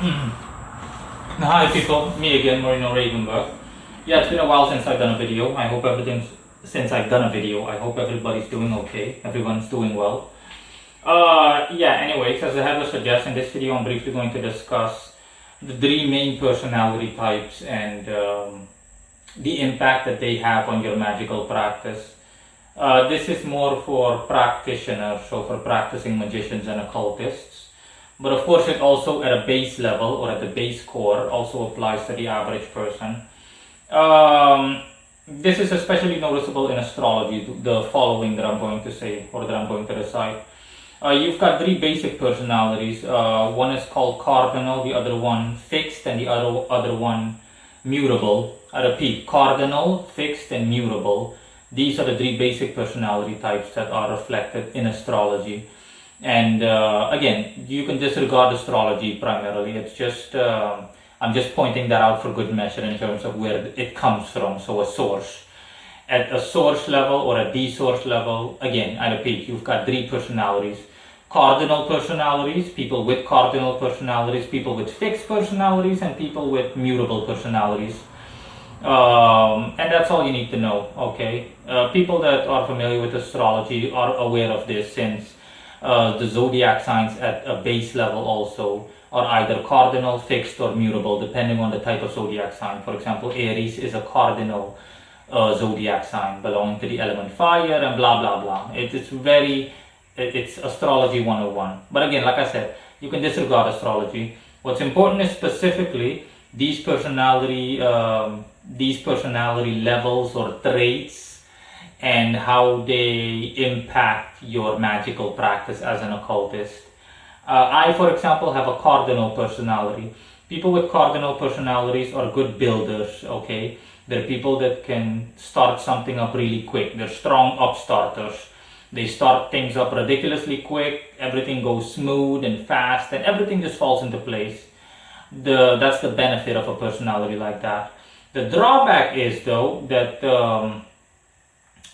Hi people, me again, Marino Ravenberg. Yeah, it's been a while since I've done a video. I hope everybody's doing okay. Everyone's doing well. Anyways, as the header suggests, in this video I'm briefly going to discuss the three main personality types and the impact that they have on your magical practice. This is more for practitioners, so for practicing magicians and occultists. But of course it also at a base level or at the base core also applies to the average person. This is especially noticeable in astrology, the following that I'm going to say or that I'm going to recite. You've got three basic personalities. One is called Cardinal, the other one Fixed, and the other one Mutable. I repeat, Cardinal, Fixed, and Mutable. These are the three basic personality types that are reflected in astrology. And again, you can disregard astrology primarily. It's just, I'm just pointing that out for good measure in terms of where it comes from, so a source. At a source level or a source level, again, I repeat, you've got three personalities. Cardinal personalities, people with cardinal personalities, people with fixed personalities, and people with mutable personalities. And that's all you need to know, okay? People that are familiar with astrology are aware of this, since the zodiac signs at a base level also are either cardinal, fixed, or mutable, depending on the type of zodiac sign. For example, Aries is a cardinal zodiac sign belonging to the element fire, and blah blah blah. It's astrology 101. But again, like I said, you can disregard astrology. What's important is specifically these personality levels or traits and how they impact your magical practice as an occultist. I, for example, have a cardinal personality. People with cardinal personalities are good builders, okay? They're people that can start something up really quick. They're strong upstarters. They start things up ridiculously quick. Everything goes smooth and fast, and everything just falls into place. That's the benefit of a personality like that. The drawback is, though, that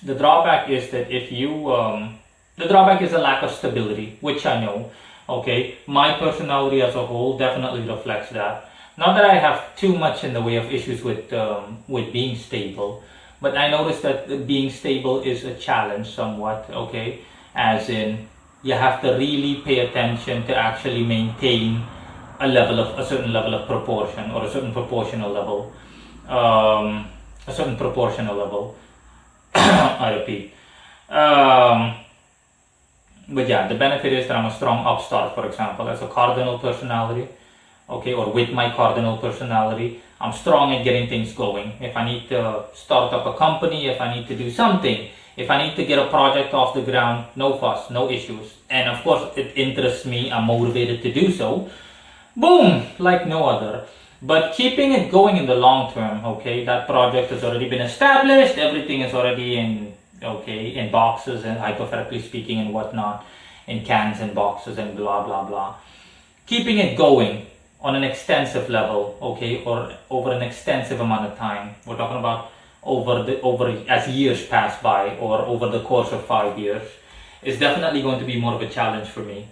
the drawback is a lack of stability, which I know. Okay, my personality as a whole definitely reflects that. Not that I have too much in the way of issues with being stable, but I noticed that being stable is a challenge somewhat. Okay, as in you have to really pay attention to actually maintain a certain level of proportion, or a certain proportional level. I repeat. But yeah, the benefit is that I'm a strong upstart, for example, as a cardinal personality, okay, or with my cardinal personality, I'm strong at getting things going. If I need to start up a company, if I need to do something, if I need to get a project off the ground, no fuss, no issues. And of course, it interests me, I'm motivated to do so. Boom, like no other. But keeping it going in the long term, okay, that project has already been established, everything is already in boxes, and hypothetically speaking and whatnot, in cans and boxes and blah blah blah. Keeping it going on an extensive level, okay, or over an extensive amount of time. We're talking about over as years pass by, or over the course of 5 years, is definitely going to be more of a challenge for me.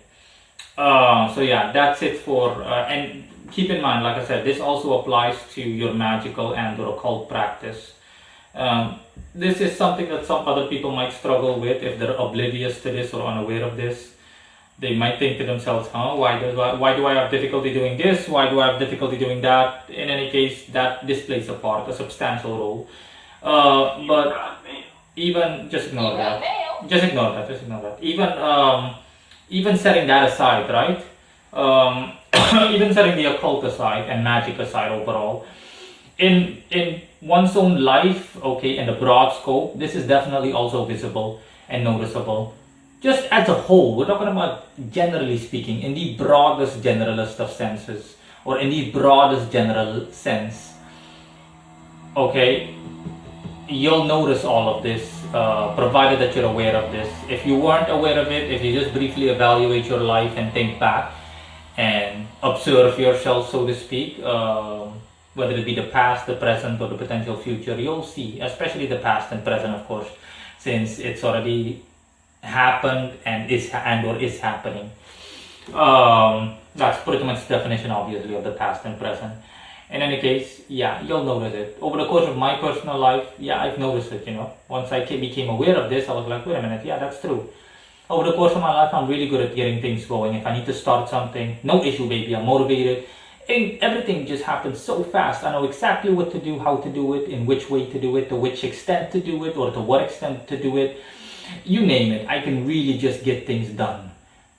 So yeah, that's it for and keep in mind, like I said, this also applies to your magical and or occult practice. This is something that some other people might struggle with if they're oblivious to this or unaware of this. They might think to themselves, why do I have difficulty doing this? Why do I have difficulty doing that? In any case, this plays a part, a substantial role. But even, just ignore that. Just ignore that. Even setting that aside, right? Even setting the occult aside and magic aside overall, in one's own life, okay, in the broad scope, this is definitely also visible and noticeable. Just as a whole, we're talking about, generally speaking, in the broadest generalist of senses, or in the broadest general sense, okay, you'll notice all of this, provided that you're aware of this. If you weren't aware of it, if you just briefly evaluate your life and think back and observe yourself, so to speak, whether it be the past, the present, or the potential future, you'll see, especially the past and present, of course, since it's already happened and is happening. That's pretty much the definition, obviously, of the past and present. In any case, yeah, you'll notice it. Over the course of my personal life, yeah, I've noticed it, Once I became aware of this, I was like, wait a minute, yeah, that's true. Over the course of my life, I'm really good at getting things going. If I need to start something, no issue, baby, I'm motivated. And everything just happens so fast. I know exactly what to do, how to do it, in which way to do it, to which extent to do it, or to what extent to do it. You name it, I can really just get things done.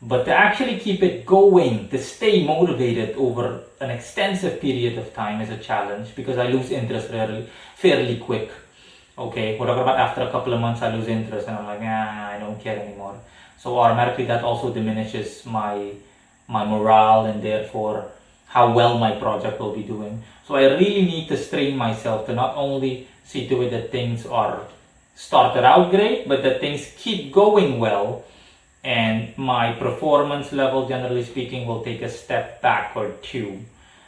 But to actually keep it going, to stay motivated over an extensive period of time is a challenge, because I lose interest fairly quick. Okay, whatever, about after a couple of months I lose interest and I'm like, I don't care anymore. So automatically that also diminishes my morale and therefore how well my project will be doing. So I really need to strain myself to not only see to it that things are started out great, but that things keep going well, and my performance level, generally speaking, will take a step back or two.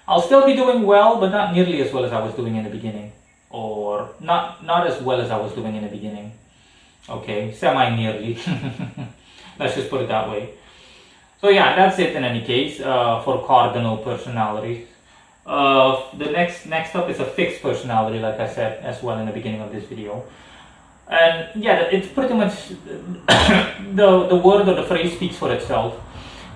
I'll still be doing well, but not nearly as well as I was doing in the beginning, or not as well as I was doing in the beginning. Okay, semi-nearly. Let's just put it that way. So yeah, that's it in any case for cardinal personalities. The next up is a fixed personality, like I said as well in the beginning of this video. And yeah, it's pretty much the word or the phrase speaks for itself.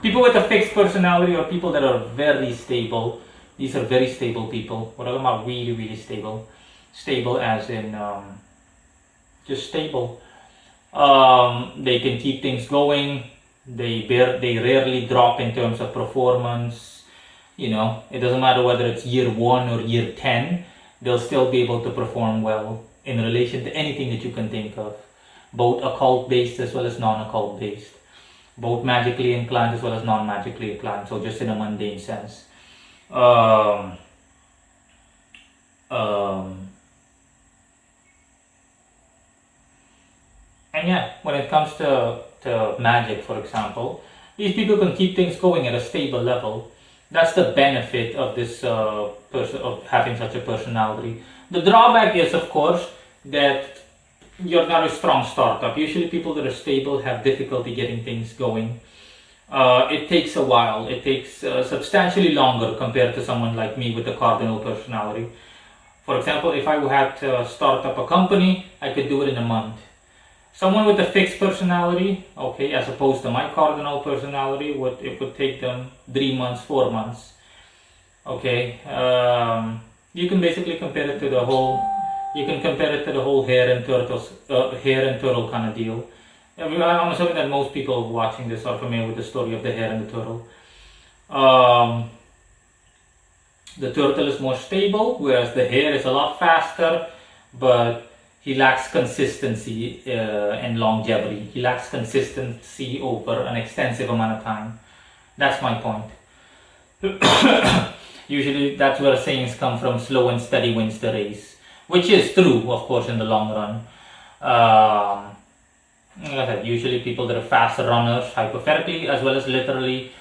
People with a fixed personality are people that are very stable. These are very stable people. We're talking about really, really stable. Stable as in just stable. They can keep things going. They rarely drop in terms of performance. It doesn't matter whether it's year 1 or year 10, they'll still be able to perform well in relation to anything that you can think of, both occult based as well as non-occult based, both magically inclined as well as non-magically inclined, so just in a mundane sense. And yeah, when it comes to magic, for example, these people can keep things going at a stable level. That's the benefit of this of having such a personality. The drawback is, of course, that you're not a strong startup. Usually people that are stable have difficulty getting things going. It takes a while. It takes substantially longer compared to someone like me with a cardinal personality. For example, if I had to start up a company, I could do it in a month. Someone with a fixed personality, okay, as opposed to my cardinal personality, it would take them 3 months, 4 months. Okay, you can basically compare it to the whole. You can compare it to the whole hare and turtle kind of deal. I'm assuming that most people watching this are familiar with the story of the hare and the turtle. The turtle is more stable, whereas the hare is a lot faster, but he lacks consistency and longevity. He lacks consistency over an extensive amount of time. That's my point. Usually that's where sayings come from: slow and steady wins the race, which is true, of course, in the long run. Like I said, usually people that are fast runners, hypothetically as well as literally,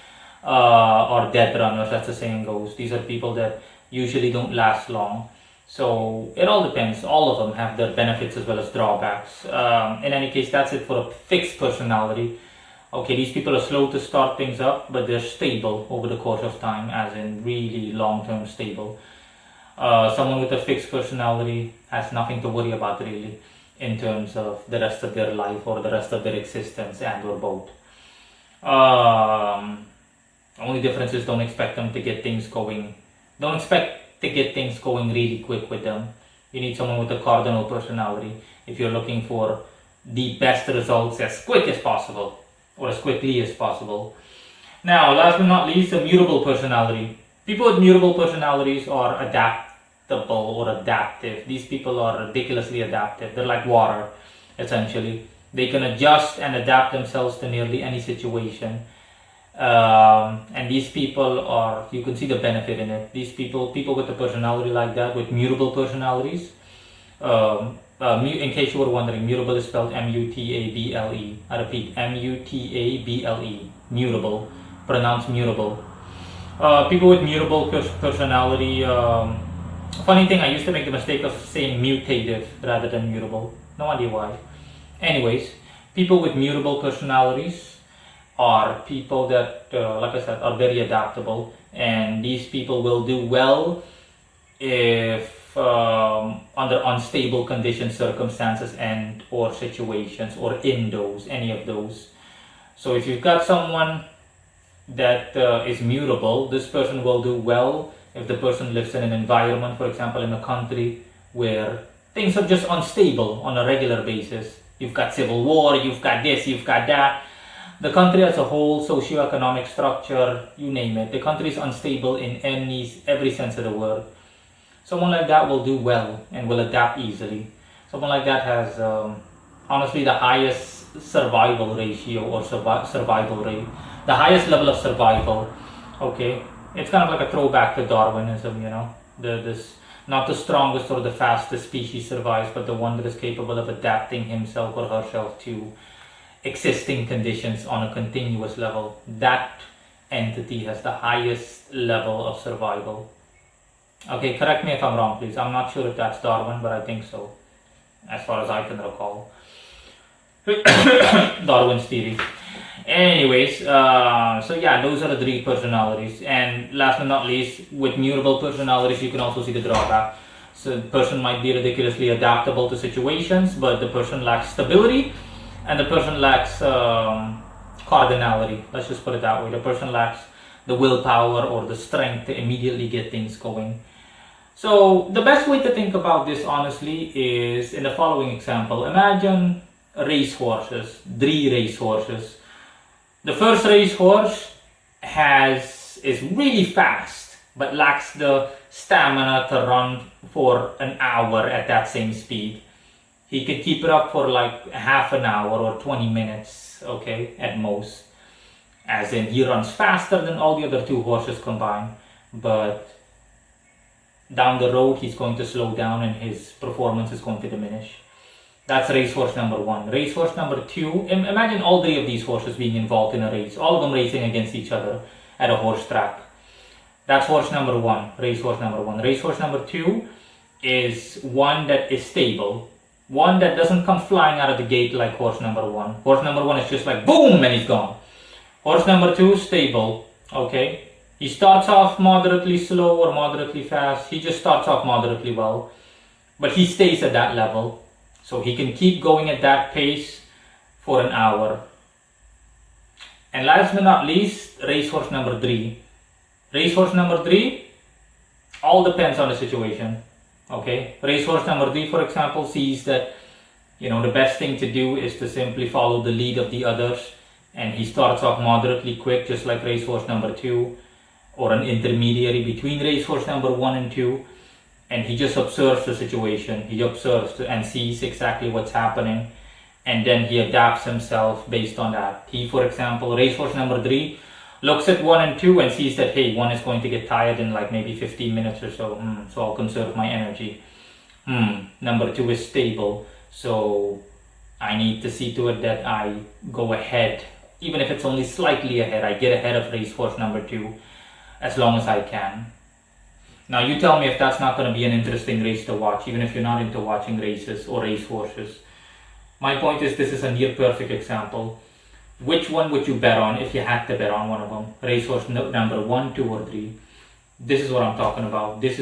or dead runners, as the saying goes. These are people that usually don't last long. So it all depends. All of them have their benefits as well as drawbacks. In any case, that's it for a fixed personality. Okay, these people are slow to start things up, but they're stable over the course of time, as in really long-term stable. Someone with a fixed personality has nothing to worry about really in terms of the rest of their life or the rest of their existence, and or both. Only difference is don't expect them to get things going. Don't expect to get things going really quick with them. You need someone with a cardinal personality if you're looking for the best results as quick as possible, or as quickly as possible. Now, last but not least, a mutable personality. People with mutable personalities are adaptable or adaptive. These people are ridiculously adaptive. They're like water, essentially. They can adjust and adapt themselves to nearly any situation. And these people are, you can see the benefit in it. These people with a personality like that, with mutable personalities, in case you were wondering, mutable is spelled M-U-T-A-B-L-E. I repeat, M-U-T-A-B-L-E. Mutable, pronounced mutable. People with mutable personality, funny thing, I used to make the mistake of saying mutative rather than mutable. No idea why. Anyways, people with mutable personalities are people that, like I said, are very adaptable, and these people will do well if under unstable conditions, circumstances, and or situations, or in those, any of those. So if you've got someone that is mutable, this person will do well if the person lives in an environment, for example, in a country where things are just unstable on a regular basis. You've got civil war, you've got this, you've got that. The country as a whole, socio-economic structure, you name it, the country is unstable in every sense of the word. Someone like that will do well and will adapt easily. Someone like that has honestly the highest survival ratio or survival rate, the highest level of survival. Okay, it's kind of like a throwback to Darwinism, you know, this not the strongest or the fastest species survives, but the one that is capable of adapting himself or herself to existing conditions on a continuous level. That entity has the highest level of survival. Okay, correct me if I'm wrong, please. I'm not sure if that's Darwin, but I think so, as far as I can recall. Darwin's theory. Anyways, so yeah, those are the three personalities. And last but not least, with mutable personalities, you can also see the drawback. So the person might be ridiculously adaptable to situations, but the person lacks stability, and the person lacks cardinality. Let's just put it that way. The person lacks the willpower or the strength to immediately get things going. So the best way to think about this, honestly, is in the following example. Imagine racehorses, 3 racehorses. The first racehorse is really fast, but lacks the stamina to run for an hour at that same speed. He could keep it up for like half an hour or 20 minutes, okay, at most. As in, he runs faster than all the other 2 horses combined, but down the road he's going to slow down and his performance is going to diminish. That's racehorse number 1. Racehorse number 2, imagine all 3 of these horses being involved in a race, all of them racing against each other at a horse track. That's horse number 1, racehorse number 1. Racehorse number 2 is one that is stable, one that doesn't come flying out of the gate like horse number 1. Horse number 1 is just like boom and he's gone. Horse number 2 is stable, okay? He starts off moderately slow or moderately fast. He just starts off moderately well, but he stays at that level. So he can keep going at that pace for an hour. And last but not least, racehorse number 3. Racehorse number 3, all depends on the situation, okay? Racehorse number 3, for example, sees that, you know, the best thing to do is to simply follow the lead of the others. And he starts off moderately quick, just like racehorse number 2, or an intermediary between racehorse number 1 and 2, and he just observes the situation. He observes and sees exactly what's happening, and then he adapts himself based on that. He, for example, racehorse number 3 looks at 1 and 2 and sees that, hey, 1 is going to get tired in like maybe 15 minutes or so, so I'll conserve my energy. Number 2 is stable, so I need to see to it that I go ahead, even if it's only slightly ahead. I get ahead of racehorse number 2 as long as I can. Now you tell me if that's not going to be an interesting race to watch, even if you're not into watching races or racehorses. My point is, this is a near perfect example. Which one would you bet on if you had to bet on one of them? Racehorse number 1, 2, or 3. This is what I'm talking about. This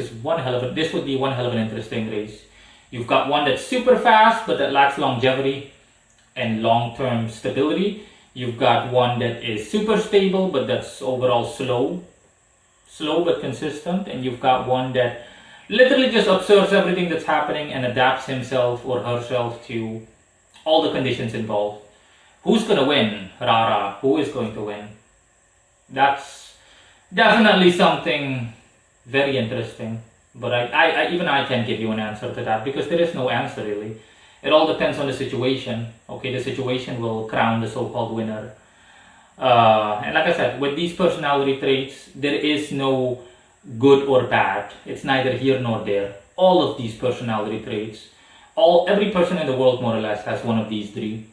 would be one hell of an interesting race. You've got one that's super fast, but that lacks longevity and long-term stability. You've got one that is super stable, but that's overall slow but consistent. And you've got one that literally just observes everything that's happening and adapts himself or herself to all the conditions involved. Who's going to win? Rara. Who is going to win? That's definitely something very interesting. But I can't give you an answer to that, because there is no answer really. It all depends on the situation. Okay, the situation will crown the so-called winner. And like I said, with these personality traits, there is no good or bad. It's neither here nor there. All of these personality traits, every person in the world more or less has one of these 3.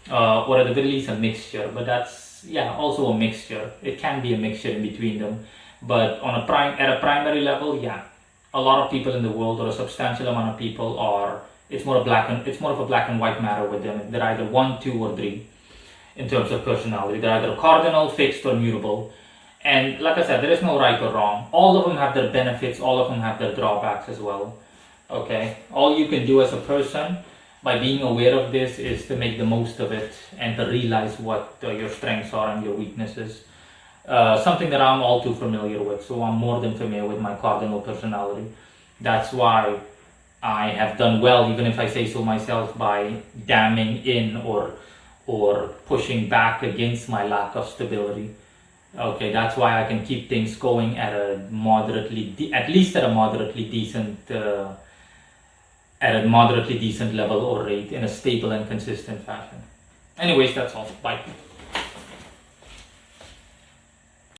Or at the very least a mixture, but that's also a mixture. It can be a mixture in between them, but at a primary level, a lot of people in the world, or a substantial amount of people, it's more of a black and white matter with them. They're either 1, 2, or 3. in terms of personality. They're either cardinal, fixed, or mutable. And like I said, there is no right or wrong. All of them have their benefits, all of them have their drawbacks as well. Okay, all you can do as a person by being aware of this is to make the most of it and to realize what your strengths are and your weaknesses. Something that I'm all too familiar with, so I'm more than familiar with my cardinal personality. That's why I have done well, even if I say so myself, by damming in or pushing back against my lack of stability. Okay, that's why I can keep things going at a at least at a moderately decent level or rate in a stable and consistent fashion. Anyways, that's all. Bye.